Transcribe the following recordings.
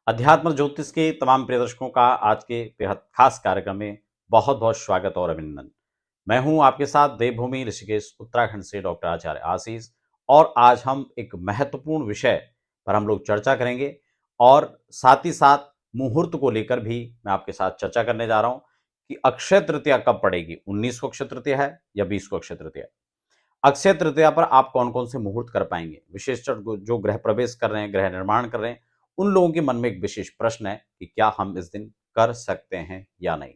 अध्यात्म ज्योतिष के तमाम प्रिय दर्शकों का आज के बेहद खास कार्यक्रम में बहुत बहुत स्वागत और अभिनंदन। मैं हूं आपके साथ देवभूमि ऋषिकेश उत्तराखंड से डॉक्टर आचार्य आशीष। और आज हम एक महत्वपूर्ण विषय पर हम लोग चर्चा करेंगे और साथ ही साथ मुहूर्त को लेकर भी मैं आपके साथ चर्चा करने जा रहा हूं कि अक्षय तृतीया कब पड़ेगी। 19 को अक्षय तृतीया है या 20 को अक्षय तृतीया है। अक्षय तृतीया पर आप कौन-कौन से मुहूर्त कर पाएँगे? विशेषकर जो गृह प्रवेश कर रहे हैं, गृह निर्माण कर रहे हैं, उन लोगों के मन में एक विशेष प्रश्न है कि क्या हम इस दिन कर सकते हैं या नहीं?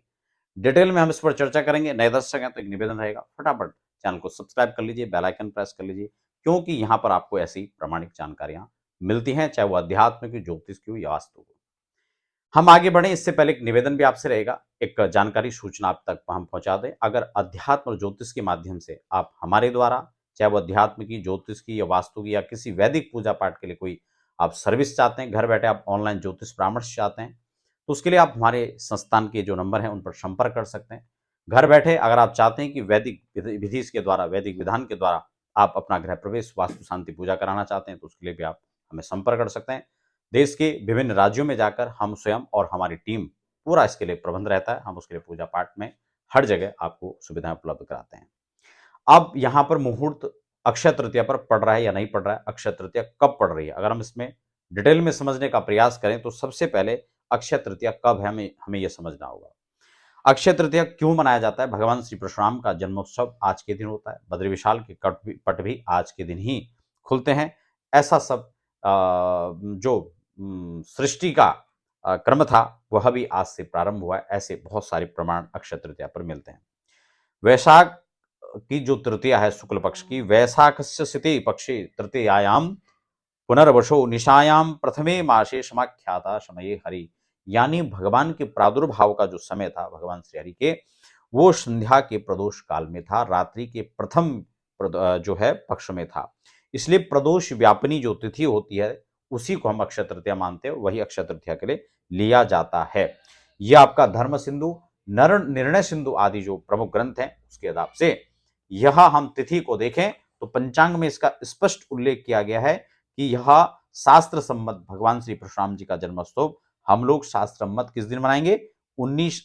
डिटेल में हम इस पर चर्चा करेंगे। नए दर्शक हैं तो एक निवेदन रहेगा, फटाफट चैनल को सब्सक्राइब कर लीजिए, बेल आइकन प्रेस कर लीजिए, क्योंकि यहाँ पर आपको ऐसी प्रामाणिक जानकारियाँ मिलती हैं, चाहे वो अध्यात्म की, ज्योतिष की हो या वास्तु की। हम आगे बढ़ें इससे पहले एक निवेदन भी आपसे रहेगा, एक जानकारी सूचना आप तक हम पहुंचा दें। अगर अध्यात्म और ज्योतिष के माध्यम से आप हमारे द्वारा, चाहे वो अध्यात्म की, ज्योतिष की या वास्तु की या किसी वैदिक पूजा पाठ के लिए कोई आप सर्विस चाहते हैं, घर बैठे आप ऑनलाइन ज्योतिष परामर्श चाहते हैं, तो उसके लिए आप हमारे संस्थान के जो नंबर हैं उन पर संपर्क कर सकते हैं। घर बैठे अगर आप चाहते हैं कि वैदिक विधि के द्वारा, वैदिक विधान के द्वारा आप अपना गृह प्रवेश, वास्तु शांति पूजा कराना चाहते हैं, तो उसके लिए भी आप हमें संपर्क कर सकते हैं। देश के विभिन्न राज्यों में जाकर हम स्वयं और हमारी टीम पूरा इसके लिए प्रबंध रहता है। हम उसके लिए पूजा पाठ में हर जगह आपको सुविधाएं उपलब्ध कराते हैं। अब यहाँ पर मुहूर्त अक्षय तृतीया पर पड़ रहा है या नहीं पड़ रहा है, अक्षय तृतीया कब पड़ रही है, अगर हम इसमें डिटेल में समझने का प्रयास करें तो सबसे पहले अक्षय तृतीया कब है, हमें हमें यह समझना होगा। अक्षय तृतीया क्यों मनाया जाता है? भगवान श्री परशुराम का जन्मोत्सव आज के दिन होता है। बद्री विशाल के पट भी आज के दिन ही खुलते हैं। ऐसा सब जो सृष्टि का क्रम था वह भी आज से प्रारंभ हुआ है। ऐसे बहुत सारे प्रमाण अक्षय तृतीया पर मिलते हैं। वैशाख की जो तृतीया है शुक्ल पक्ष की, वैशाखस्य सिते पक्षे तृतीयायाम पुनर्वशो निशायाम प्रथमे मासे समाख्याता समये हरि। यानी भगवान के प्रादुर्भाव का जो समय था भगवान श्री हरि के, वो संध्या के प्रदोष काल में था, रात्रि के प्रथम जो है पक्ष में था। इसलिए प्रदोष व्यापिनी जो तिथि होती है उसी को हम अक्षय तृतीया मानते हैं, वही अक्षय तृतीया के लिए लिया जाता है। यह आपका धर्म सिंधु, नर निर्णय सिंधु आदि जो प्रमुख ग्रंथ हैं उसके हिसाब से यह हम तिथि को देखें तो पंचांग में इसका स्पष्ट उल्लेख किया गया है कि यह शास्त्र सम्मत भगवान श्री परशुराम जी का जन्मोत्सव हम लोग शास्त्र सम्मत किस दिन मनाएंगे? 19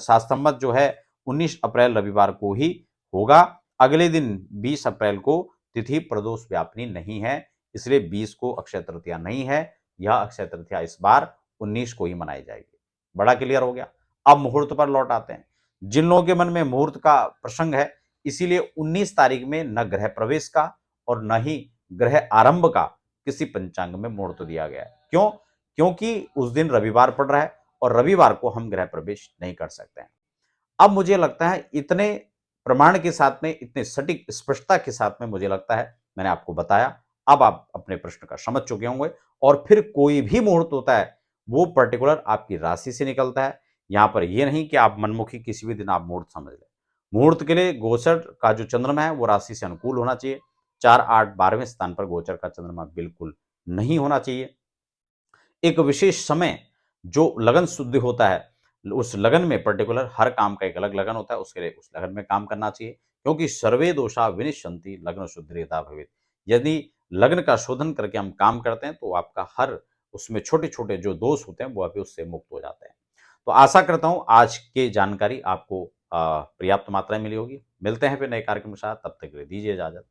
शास्त्र सम्मत जो है 19 अप्रैल रविवार को ही होगा। अगले दिन 20 अप्रैल को तिथि प्रदोष व्यापिनी नहीं है, इसलिए 20 को अक्षय तृतीया नहीं है। यह अक्षय तृतीया इस बार 19 को ही मनाई जाएगी। बड़ा क्लियर हो गया। अब मुहूर्त पर लौट आते हैं। जिन लोगों के मन में मुहूर्त का प्रसंग है, इसीलिए 19 तारीख में न गृह प्रवेश का और न ही गृह आरंभ का किसी पंचांग में मुहूर्त दिया गया है। क्यों? क्योंकि उस दिन रविवार पड़ रहा है और रविवार को हम गृह प्रवेश नहीं कर सकते हैं। अब मुझे लगता है इतने प्रमाण के साथ में, इतने सटीक स्पष्टता के साथ में मुझे लगता है मैंने आपको बताया। अब आप अपने प्रश्न का समझ चुके होंगे। और फिर कोई भी मुहूर्त होता है वो पर्टिकुलर आपकी राशि से निकलता है। यहाँ पर ये नहीं कि आप मनमुखी किसी भी दिन आप मुहूर्त समझ लें। मुहूर्त के लिए गोचर का जो चंद्रमा है वो राशि से अनुकूल होना चाहिए। 4, 8, 12वें स्थान पर गोचर का चंद्रमा बिल्कुल नहीं होना चाहिए। एक विशेष समय जो लगन शुद्धि होता है, उस लगन में पर्टिकुलर हर काम का एक अलग लगन होता है, उसके लिए उस लगन में काम करना चाहिए। क्योंकि सर्वे दोषा विनिश्यन्ति लग्न शुद्धिरेता भवेत्। यदि लग्न का शोधन करके हम काम करते हैं तो आपका हर उसमें छोटे-छोटे जो दोष होते हैं वो अभी उससे मुक्त हो जाते हैं। तो आशा करता हूँ आज की जानकारी आपको पर्याप्त मात्रा में मिली होगी। मिलते हैं फिर नए कार्यक्रम के साथ, तब तक के लिए दीजिए इजाज़त।